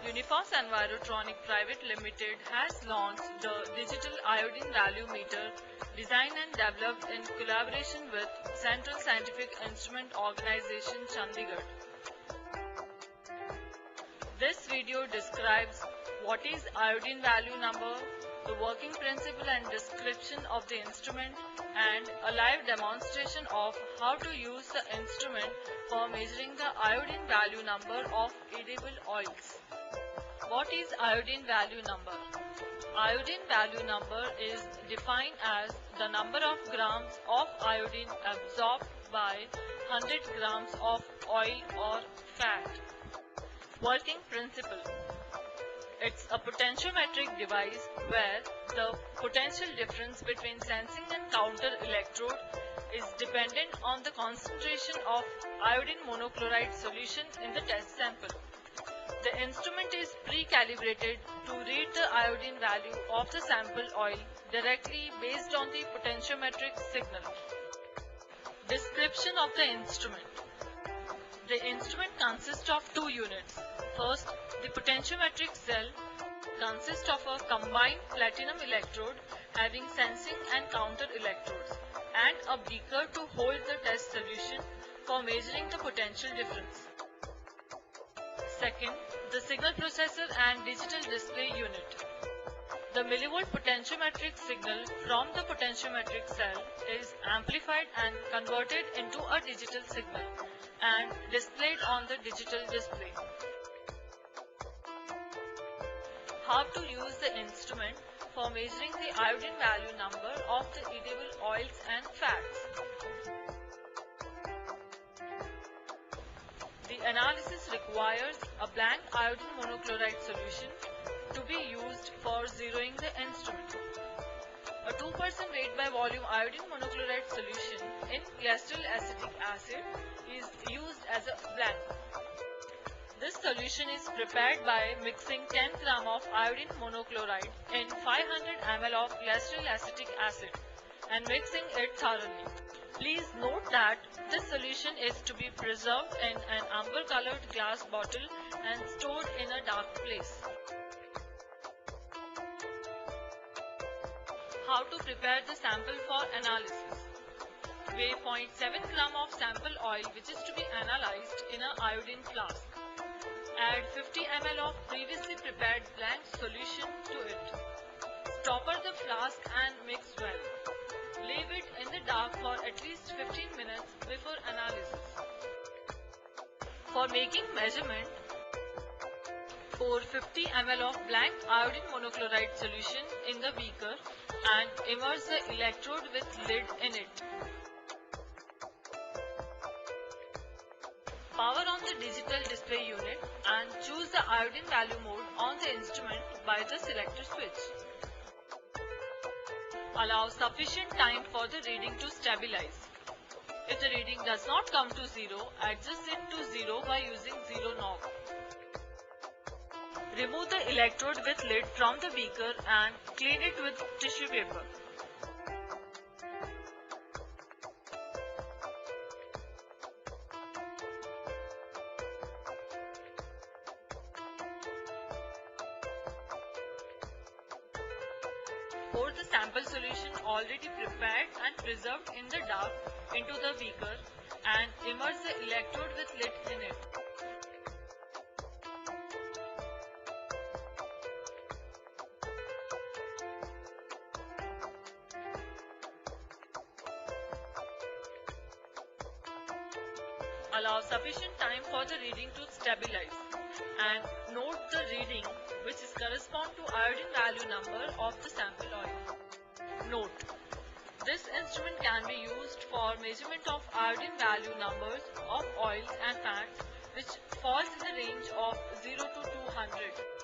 Uniphos Envirotronic Private Limited has launched the Digital Iodine Value Meter, designed and developed in collaboration with Central Scientific Instrument Organization, Chandigarh. This video describes what is iodine value number, the working principle and description of the instrument, and a live demonstration of how to use the instrument for measuring the iodine value number of edible oils. What is iodine value number? Iodine value number is defined as the number of grams of iodine absorbed by 100 grams of oil or fat. Working principle. It's a potentiometric device where the potential difference between sensing and counter electrode is dependent on the concentration of iodine monochloride solution in the test sample. The instrument is pre-calibrated to read the iodine value of the sample oil directly based on the potentiometric signal. Description of the instrument. The instrument consists of two units. First, the potentiometric cell consists of a combined platinum electrode having sensing and counter electrodes and a beaker to hold the test solution for measuring the potential difference. Second, the signal processor and digital display unit. The millivolt potentiometric signal from the potentiometric cell is amplified and converted into a digital signal and displayed on the digital display. How to use the instrument for measuring the iodine value number of the edible oils and fats. The analysis requires a blank iodine monochloride solution to be used for zeroing the instrument. A 2% weight by volume iodine monochloride solution in glycerol acetic acid is used as a blank. This solution is prepared by mixing 10 gram of iodine monochloride in 500 ml of glycerol acetic acid and mixing it thoroughly. Please note that this solution is to be preserved in an amber-colored glass bottle and stored in a dark place. How to prepare the sample for analysis. Weigh 0.7 gram of sample oil which is to be analyzed in an iodine flask. Add 50 ml of previously prepared blank solution to it. Stopper the flask and mix well. Leave it in the dark for at least 15 minutes before analysis. For making measurement, pour 50 ml of blank iodine monochloride solution in the beaker and immerse the electrode with lid in it. Power on the digital display unit and choose the iodine value mode on the instrument by the selector switch. Allow sufficient time for the reading to stabilize. If the reading does not come to zero, adjust it to zero by using zero knob. Remove the electrode with lid from the beaker and clean it with tissue paper. Pour the sample solution already prepared and preserved in the dark into the beaker and immerse the electrode with lid in it. Allow sufficient time for the reading to stabilize and note the reading which is correspond to iodine value number of the sample oil. Note: this instrument can be used for measurement of iodine value numbers of oils and fats which falls in the range of 0 to 200.